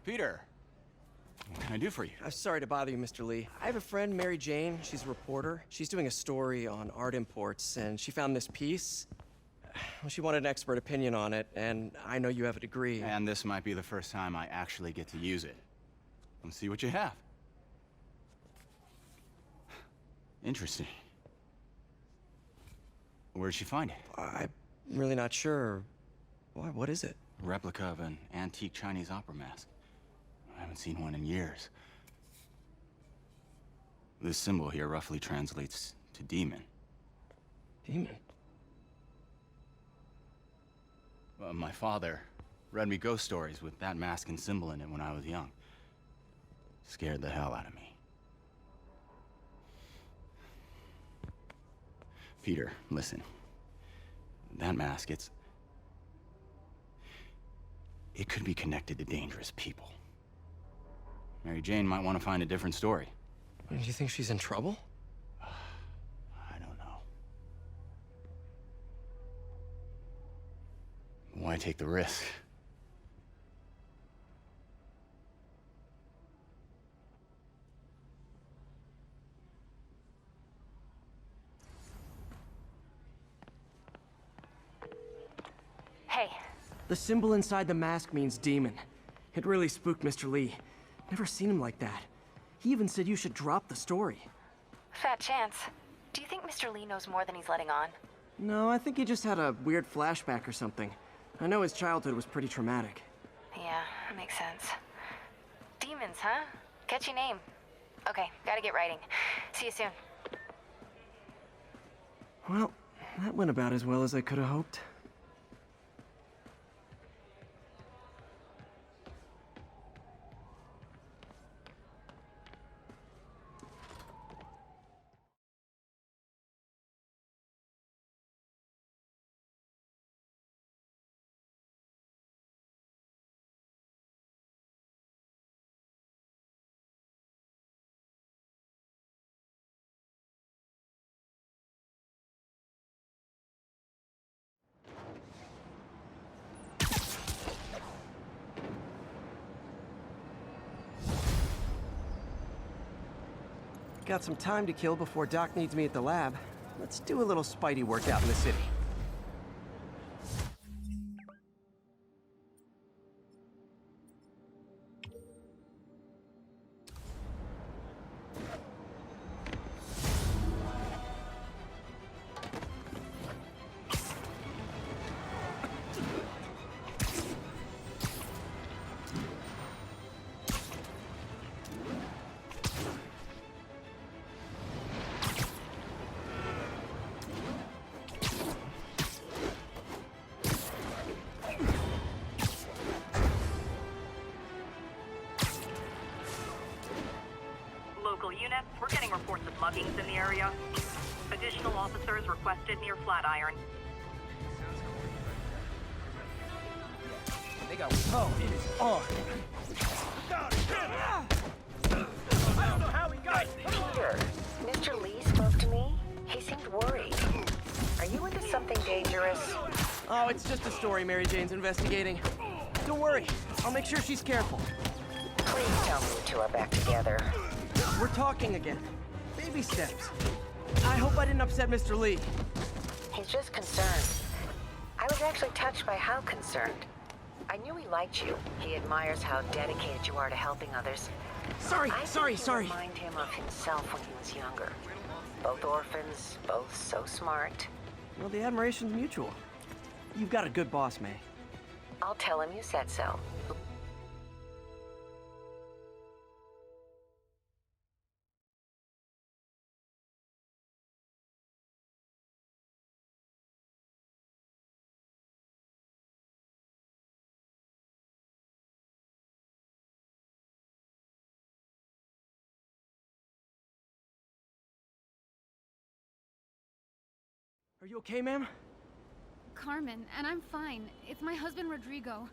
Peter, what can I do for you? I'm sorry to bother you, Mr. Lee. I have a friend, Mary Jane. She's a reporter. She's doing a story on art imports, and she found this piece. Well, she wanted an expert opinion on it, and I know you have a degree. And this might be the first time I actually get to use it. Let's see what you have. Interesting. Where'd she find it? I'm really not sure. Why, what is it? A replica of an antique Chinese opera mask. I haven't seen one in years. This symbol here roughly translates to demon. Demon? My father read me ghost stories with that mask and symbol in it when I was young. Scared the hell out of me. Peter, listen. That mask, it could be connected to dangerous people. Mary Jane might want to find a different story. Do you think she's in trouble? I don't know. Why take the risk? Hey. The symbol inside the mask means demon. It really spooked Mr. Lee. Never seen him like that. He even said you should drop the story. Fat chance. Do you think Mr. Lee knows more than he's letting on? No, I think he just had a weird flashback or something. I know his childhood was pretty traumatic. Yeah, that makes sense. Demons, huh? Catchy name. Okay, gotta get writing. See you soon. Well, that went about as well as I could have hoped. Got some time to kill before Doc needs me at the lab. Let's do a little Spidey workout in the city. Local units, we're getting reports of muggings in the area. Additional officers requested near Flatiron. They got it is on. I don't know how he got Peter, Mr. Lee spoke to me. He seemed worried. Are you into something dangerous? Oh, it's just a story Mary Jane's investigating. Don't worry, I'll make sure she's careful. Please tell me you two are back together. We're talking again. Baby steps. I hope I didn't upset Mr. Lee. He's just concerned. I was actually touched by how concerned. I knew he liked you. He admires how dedicated you are to helping others. Sorry. I think you remind him of himself when he was younger. Both orphans, both so smart. Well, the admiration's mutual. You've got a good boss, May. I'll tell him you said so. Are you okay, ma'am? Carmen, and I'm fine. It's my husband, Rodrigo.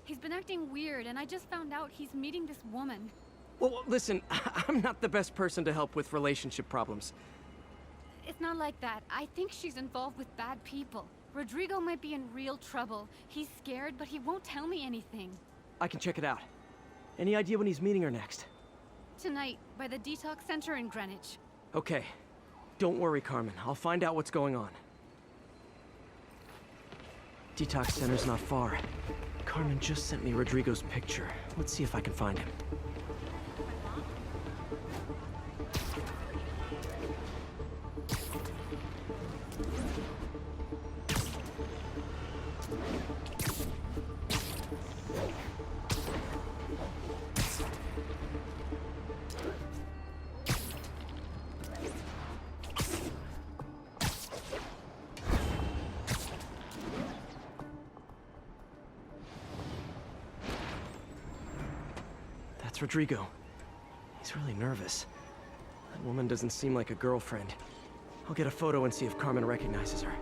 He's been acting weird, and I just found out he's meeting this woman. Well, listen, I'm not the best person to help with relationship problems. It's not like that. I think she's involved with bad people. Rodrigo might be in real trouble. He's scared, but he won't tell me anything. I can check it out. Any idea when he's meeting her next? Tonight, by the detox center in Greenwich. Okay. Don't worry, Carmen. I'll find out what's going on. Detox center's not far. Carmen just sent me Rodrigo's picture. Let's see if I can find him. That's Rodrigo. He's really nervous. That woman doesn't seem like a girlfriend. I'll get a photo and see if Carmen recognizes her.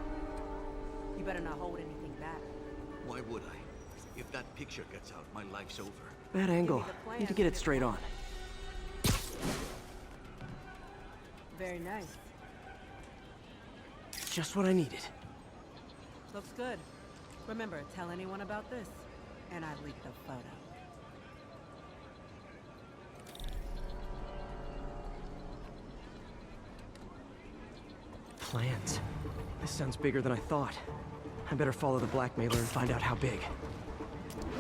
You better not hold anything back. Why would I? If that picture gets out, my life's over. Bad angle. Need to get it straight on. Very nice. Just what I needed. Looks good. Remember, tell anyone about this, and I leak the photo. Plans. This sounds bigger than I thought. I better follow the blackmailer and find out how big.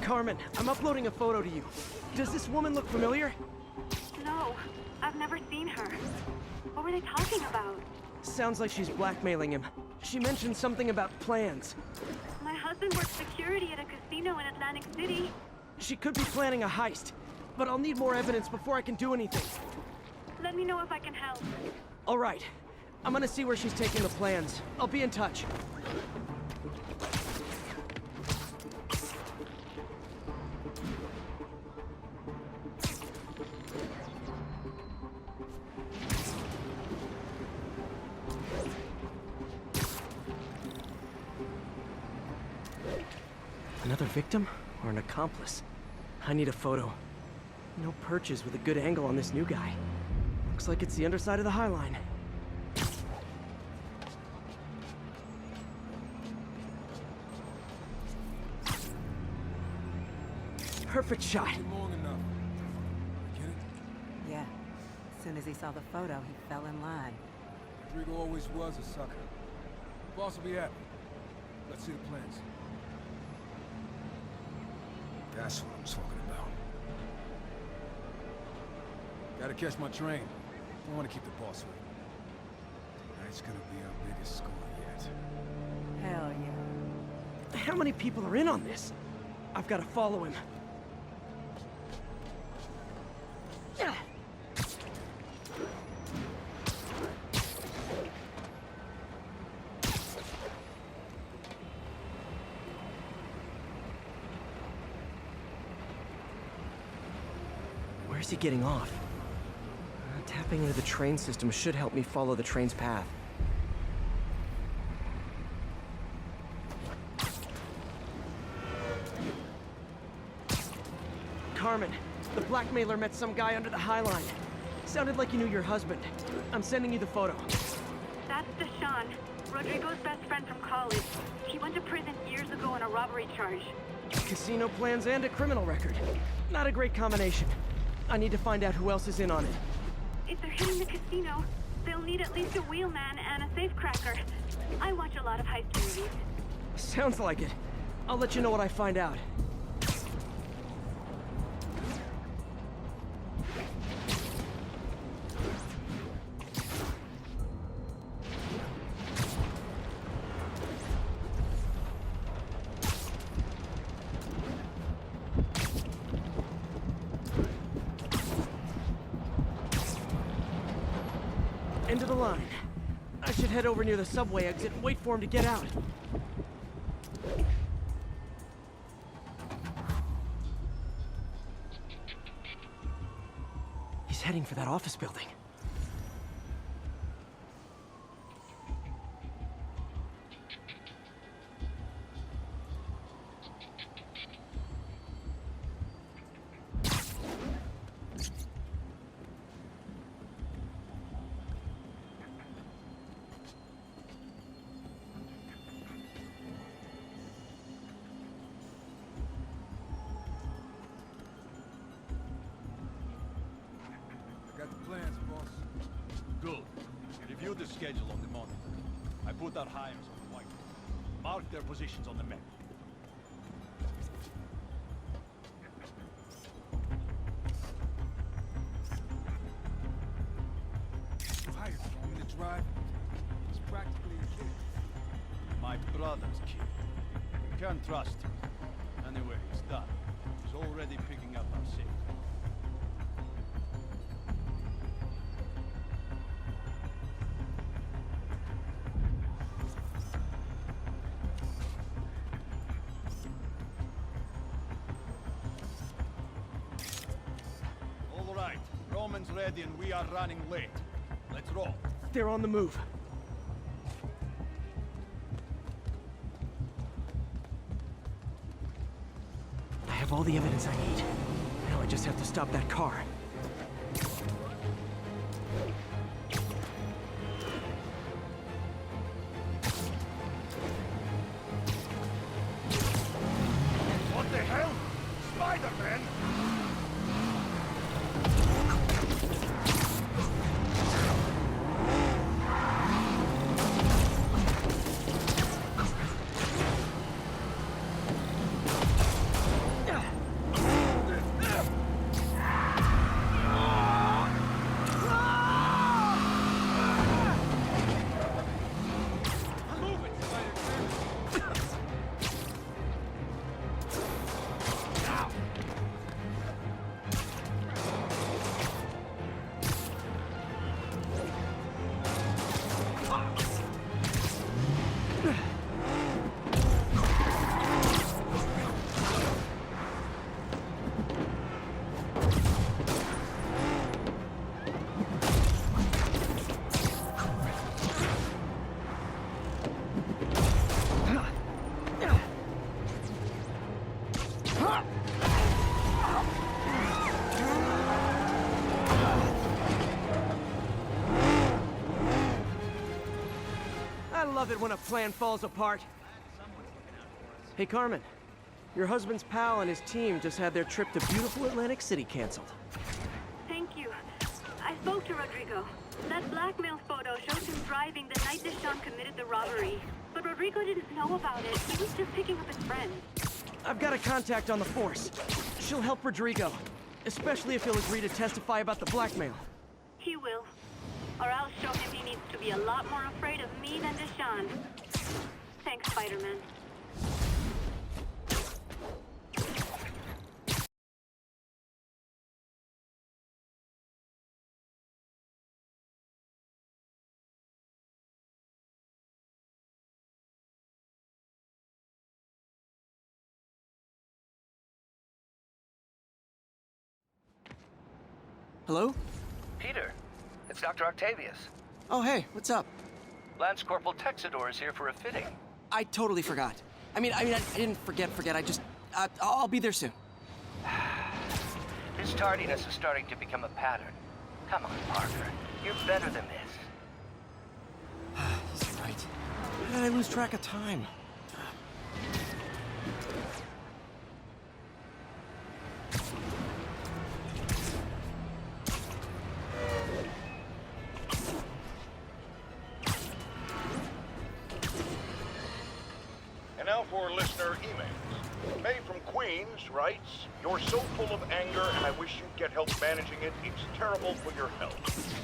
Carmen, I'm uploading a photo to you. Does this woman look familiar? No, I've never seen her. What were they talking about? Sounds like she's blackmailing him. She mentioned something about plans. My husband works security at a casino in Atlantic City. She could be planning a heist, but I'll need more evidence before I can do anything. Let me know if I can help. All right. I'm gonna see where she's taking the plans. I'll be in touch. Another victim or an accomplice? I need a photo. No perches with a good angle on this new guy. Looks like it's the underside of the High Line. Perfect shot. Long enough. Get it? Yeah. As soon as he saw the photo, he fell in line. Rodrigo always was a sucker. Boss will be happy. Let's see the plans. That's what I'm talking about. Gotta catch my train. Don't want to keep the boss with me. Tonight's gonna be our biggest score yet. Hell yeah. How many people are in on this? I've got to follow him. Yeah. Where's he getting off? Tapping into the train system should help me follow the train's path. Carmen, the blackmailer met some guy under the High Line. Sounded like you knew your husband. I'm sending you the photo. That's Deshaun, Rodrigo's best friend from college. He went to prison years ago on a robbery charge. Casino plans and a criminal record. Not a great combination. I need to find out who else is in on it. If they're hitting the casino, they'll need at least a wheelman and a safecracker. I watch a lot of heist movies. Sounds like it. I'll let you know what I find out. End of the line. I should head over near the subway exit and wait for him to get out. He's heading for that office building. reviewed the schedule on the monitor. I put our hires on white. Mark their positions on the map. Hired, you in the drive? It's practically a kid. My brother's kid. You can't trust him. Anyway, it's done. He's already picking up our signal. All right, Roman's ready and we are running late. Let's roll. They're on the move. I have all the evidence I need. Now I just have to stop that car. What the hell? Spider-Man! I love it when a plan falls apart. Hey, Carmen. Your husband's pal and his team just had their trip to beautiful Atlantic City canceled. Thank you. I spoke to Rodrigo. That blackmail photo shows him driving the night Deshaun committed the robbery. But Rodrigo didn't know about it. He was just picking up his friend. I've got a contact on the force. She'll help Rodrigo, especially if he'll agree to testify about the blackmail. He will. Or I'll show him he needs to be a lot more afraid of me than Deshaun. Thanks, Spider-Man. Hello? Peter, it's Dr. Octavius. Oh, hey, what's up? Lance Corporal Texador is here for a fitting. I totally forgot. I didn't forget. I just, I'll be there soon. His tardiness is starting to become a pattern. Come on, Parker. You're better than this. He's right. Why did I lose track of time? And now for listener emails. May from Queens writes, "You're so full of anger and I wish you'd get help managing it. It's terrible for your health."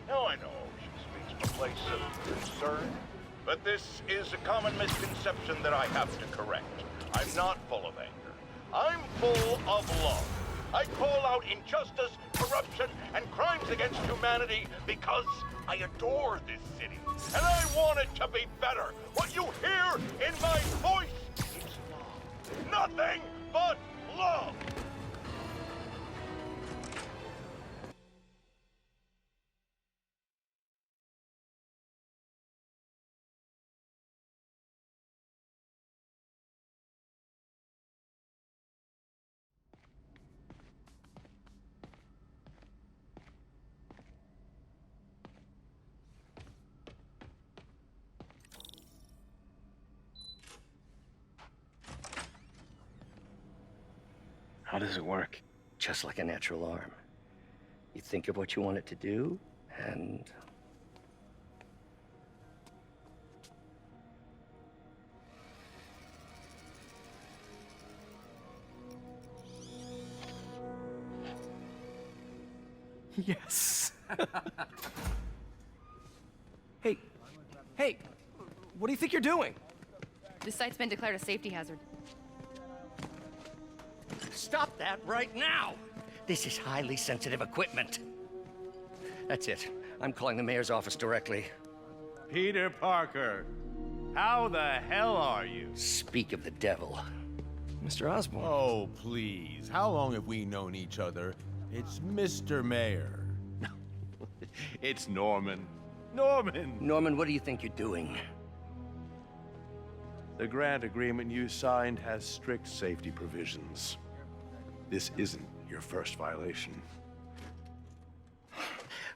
Now I know she speaks from a place of concern, but this is a common misconception that I have to correct. I'm not full of anger. I'm full of love. I call out injustice, corruption, and crimes against humanity because I adore this city. And I want it to be better. What you hear in my voice is love. Nothing but love. How does it work? Just like a natural arm. You think of what you want it to do, and Yes. Hey, hey, what do you think you're doing? This site's been declared a safety hazard. Stop that right now! This is highly sensitive equipment. That's it. I'm calling the mayor's office directly. Peter Parker, how the hell are you? Speak of the devil. Mr. Osborn. Oh, please. How long have we known each other? It's Mr. Mayor. It's Norman. Norman! Norman, what do you think you're doing? The grant agreement you signed has strict safety provisions. This isn't your first violation.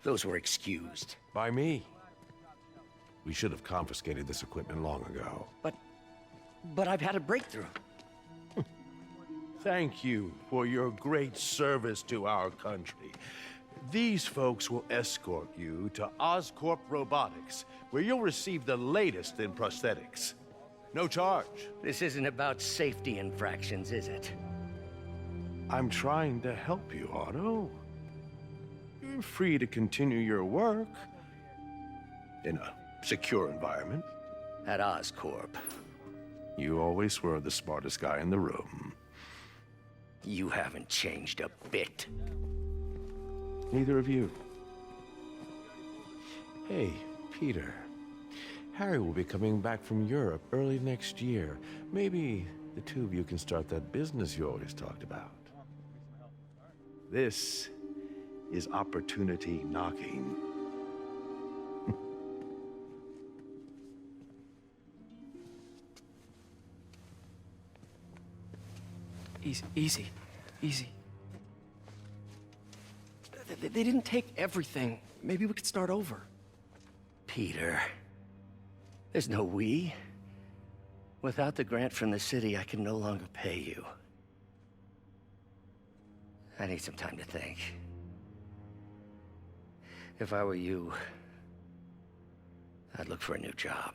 Those were excused. By me. We should have confiscated this equipment long ago. But I've had a breakthrough. Thank you for your great service to our country. These folks will escort you to Oscorp Robotics, where you'll receive the latest in prosthetics. No charge. This isn't about safety infractions, is it? I'm trying to help you, Otto. You're free to continue your work in a secure environment. At Oscorp. You always were the smartest guy in the room. You haven't changed a bit. Neither of you. Hey, Peter. Harry will be coming back from Europe early next year. Maybe the two of you can start that business you always talked about. This is opportunity knocking. Easy. They didn't take everything. Maybe we could start over. Peter. There's no we. Without the grant from the city, I can no longer pay you. I need some time to think. If I were you, I'd look for a new job.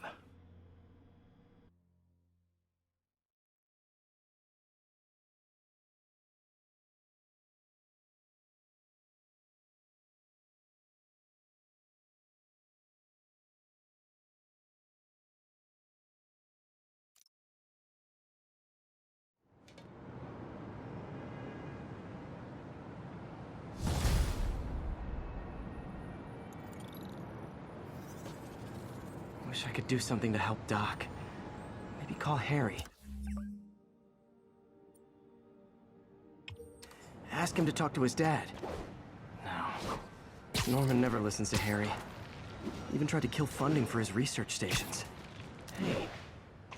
Wish I could do something to help Doc. Maybe call Harry. Ask him to talk to his dad. No. Norman never listens to Harry. Even tried to kill funding for his research stations. Hey,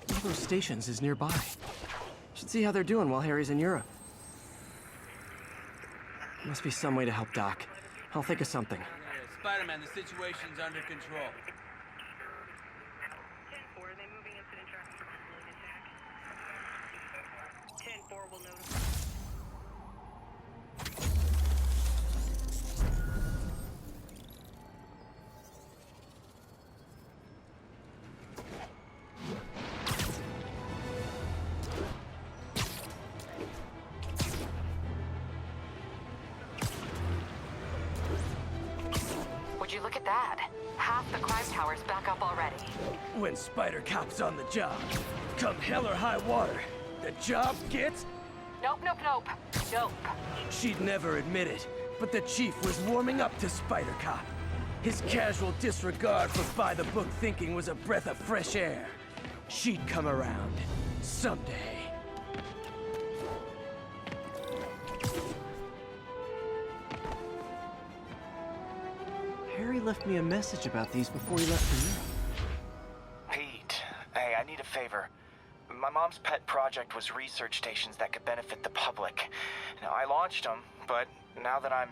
one of those stations is nearby. Should see how they're doing while Harry's in Europe. Must be some way to help Doc. I'll think of something. Spider-Man, the situation's under control. 10-4, are they moving incident tracking for possibility attack? 10-4 will notify. Would you look at that? Half the crime tower's back up already. When Spider Cop's on the job, come hell or high water, the job gets... Nope. She'd never admit it, but the chief was warming up to Spider Cop. His casual disregard for by-the-book thinking was a breath of fresh air. She'd come around. Someday. Harry left me a message about these before he left for Europe. Pete, hey, I need a favor. My mom's pet project was research stations that could benefit the public. Now, I launched them, but now that I'm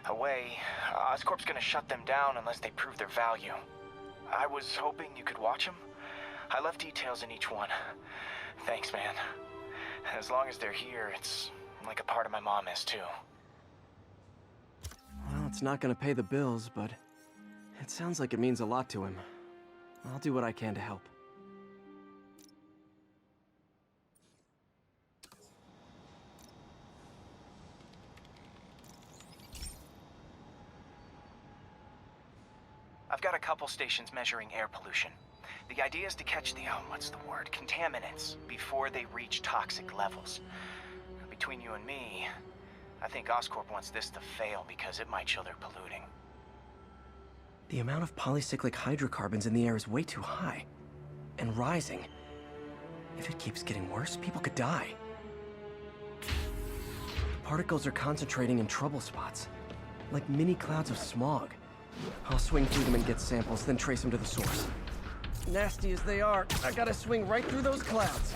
away, Oscorp's gonna shut them down unless they prove their value. I was hoping you could watch them. I left details in each one. Thanks, man. As long as they're here, it's like a part of my mom is, too. Well, it's not gonna pay the bills, but it sounds like it means a lot to him. I'll do what I can to help. couple stations measuring air pollution. The idea is to catch the, contaminants before they reach toxic levels. Between you and me, I think Oscorp wants this to fail because it might show they're polluting. The amount of polycyclic hydrocarbons in the air is way too high. And rising. If it keeps getting worse, people could die. Particles are concentrating in trouble spots, like mini clouds of smog. I'll swing through them and get samples, then trace them to the source. Nasty as they are, I gotta swing right through those clouds.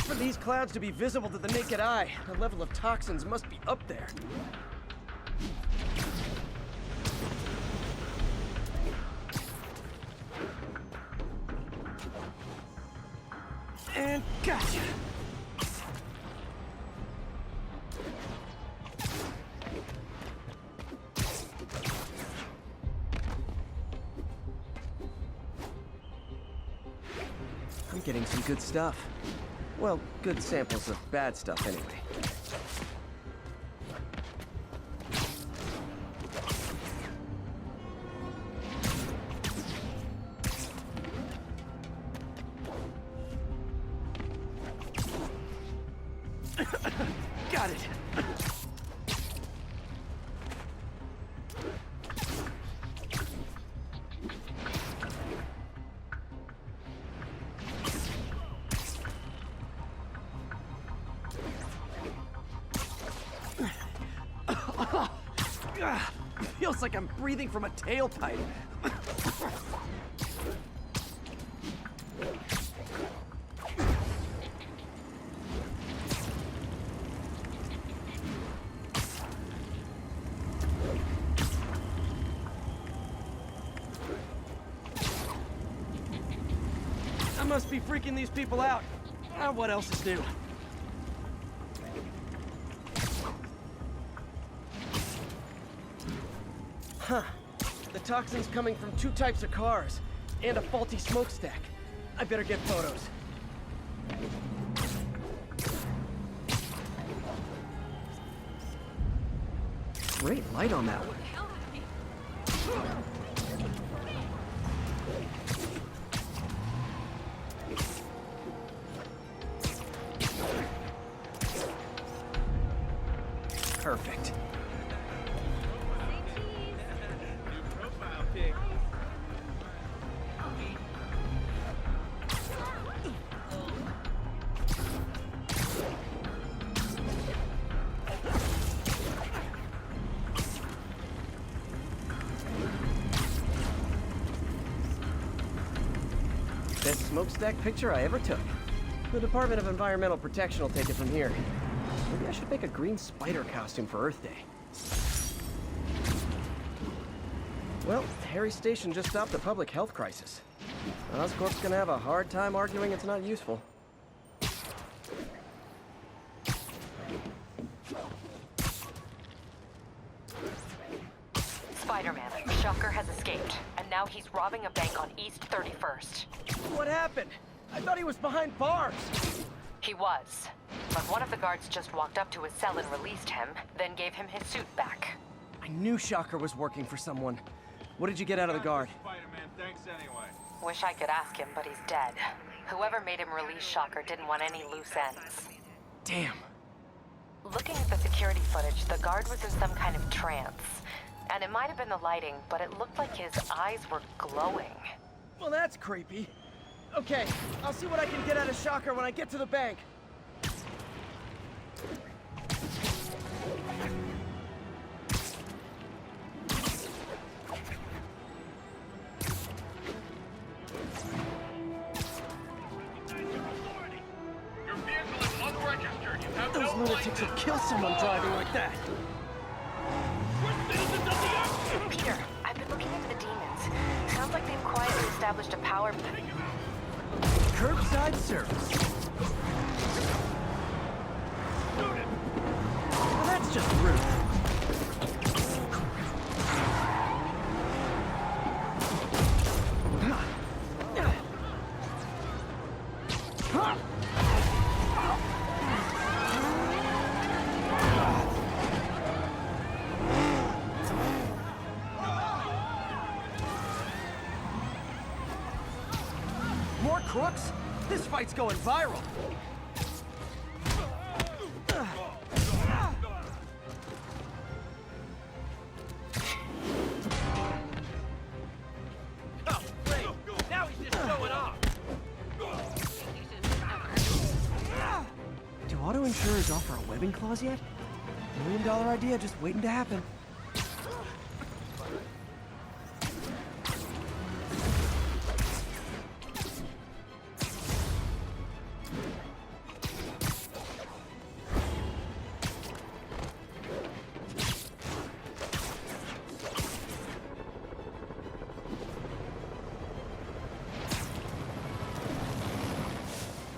For these clouds to be visible to the naked eye, the level of toxins must be up there. And gotcha! I'm getting some good stuff. Well, good samples of bad stuff anyway. Got it. Feels like I'm breathing from a tailpipe. I must be freaking these people out. What else is new? Huh. The toxin's coming from two types of cars, and a faulty smokestack. I better get photos. Great light on that one. Perfect. Best smokestack picture I ever took. The Department of Environmental Protection will take it from here. Maybe I should make a green spider costume for Earth Day. Well, Harry Station just stopped a public health crisis. Oscorp's gonna have a hard time arguing it's not useful. Spider-Man, Shocker has escaped, and now he's robbing a bank on East 31st. What happened? I thought he was behind bars. He was, but one of the guards just walked up to his cell and released him, then gave him his suit back. I knew Shocker was working for someone. What did you get out of the guard? Spider-Man, thanks anyway. Wish I could ask him, but he's dead. Whoever made him release Shocker didn't want any loose ends. Damn. Looking at the security footage, the guard was in some kind of trance. And it might have been the lighting, but it looked like his eyes were glowing. Well, that's creepy. Okay, I'll see what I can get out of Shocker when I get to the bank. Those lunatics will kill someone driving like that. Peter, I've been looking into the demons. Sounds like they've quietly established a power... Curbside service. Well, that's just rude. More crooks? This fight's going viral. Oh, great. Now he's just showing off. Do auto insurers offer a webbing clause yet? $1 million idea just waiting to happen.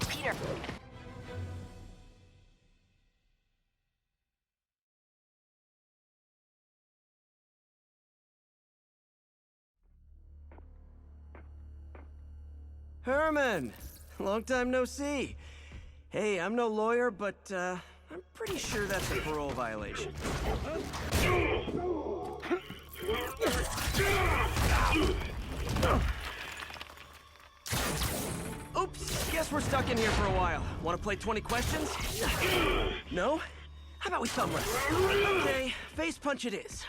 Peter. Herman! Long time no see. Hey, I'm no lawyer, but, I'm pretty sure that's a parole violation. Oops, guess we're stuck in here for a while. Want to play 20 questions? No? How about we thumb wrestle? Okay, face punch it is.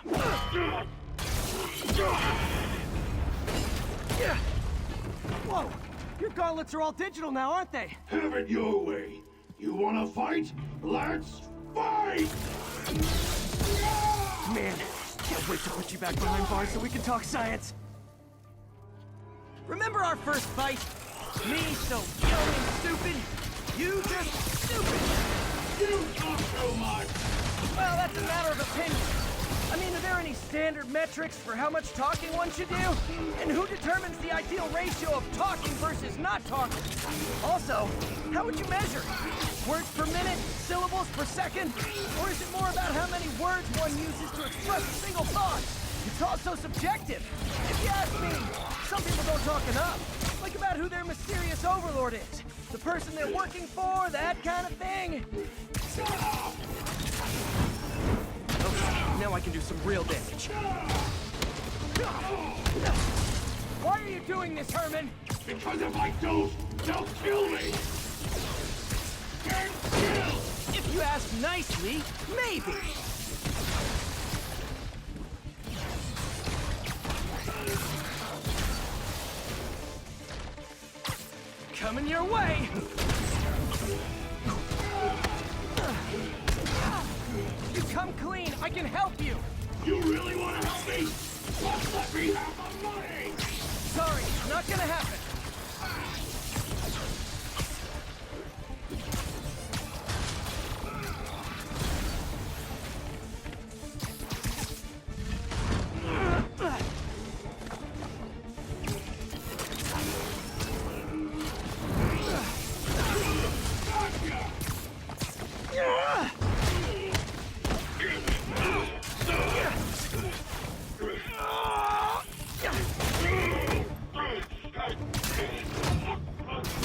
Whoa! Your gauntlets are all digital now, aren't they? Have it your way. You wanna fight? Let's fight! Man, can't wait to put you back behind bars so we can talk science. Remember our first fight? Me so young and stupid, you just stupid. You talk so much! Well, that's a matter of opinion. I mean, are there any standard metrics for how much talking one should do? And who determines the ideal ratio of talking versus not talking? Also, how would you measure? Words per minute? Syllables per second? Or is it more about how many words one uses to express a single thought? It's also subjective. If you ask me, some people don't talk enough. Like about who their mysterious overlord is. The person they're working for, that kind of thing. Shut up! Okay, now I can do some real damage. Why are you doing this, Herman? Because if I don't, they'll kill me! Get killed! If you ask nicely, maybe. Coming your way! You come clean, I can help you! You really want to help me? Just let me have the money! Sorry, not gonna happen.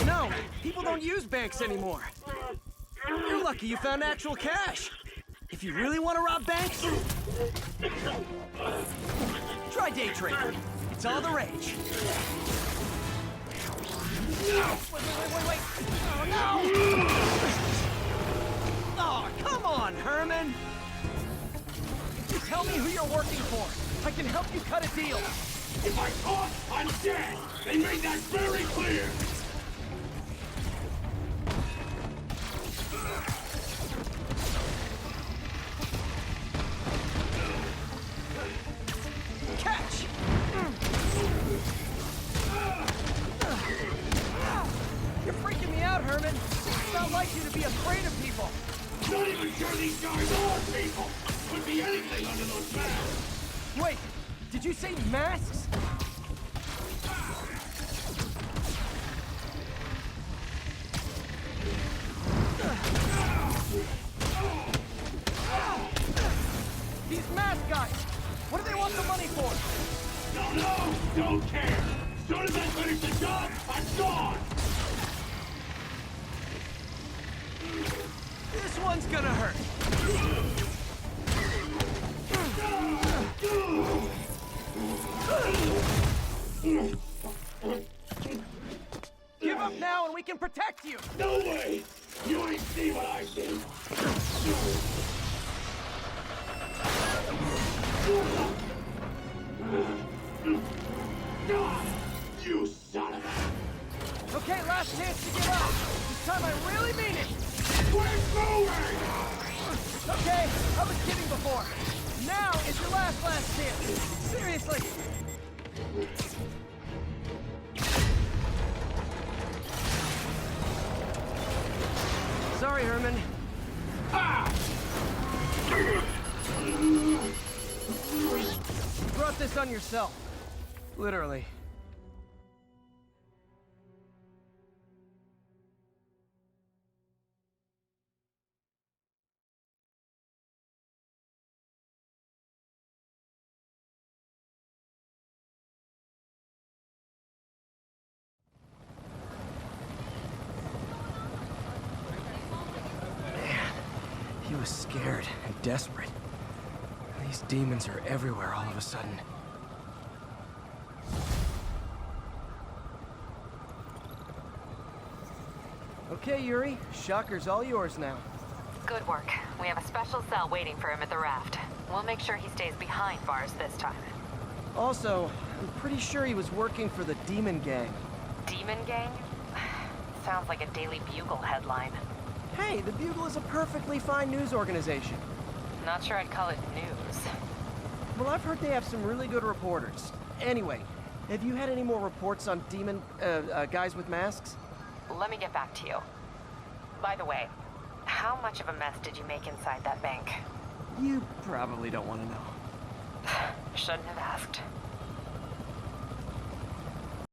No, people don't use banks anymore. You're lucky you found actual cash. If you really want to rob banks, try day trading. It's all the rage. Wait. Oh, no! Oh, come on, Herman! You tell me who you're working for. I can help you cut a deal. If I talk, I'm dead! They made that very clear! Catch! You're freaking me out, Herman. It's not like you to be afraid of people. Not even sure these guys are people! Could be anything under those masks! Wait, did you say masks? These mask guys, what do they want the money for? Don't care! As soon as I finish the job, I'm gone! gonna hurt. Give up now and we can protect you! No way! You ain't see what I see! You son of a... Okay, last chance to give up! This time I really mean it! We're moving! Okay, I was kidding before. Now is your last chance. Seriously. Sorry, Herman. You brought this on yourself. Literally. He was scared and desperate. These demons are everywhere all of a sudden. Okay, Yuri. Shocker's all yours now. Good work. We have a special cell waiting for him at the raft. We'll make sure he stays behind bars this time. Also, I'm pretty sure he was working for the Demon Gang. Demon Gang? Sounds like a Daily Bugle headline. Hey, the Bugle is a perfectly fine news organization. Not sure I'd call it news. Well, I've heard they have some really good reporters. Anyway, have you had any more reports on demon, guys with masks? Let me get back to you. By the way, how much of a mess did you make inside that bank? You probably don't want to know. Shouldn't have asked.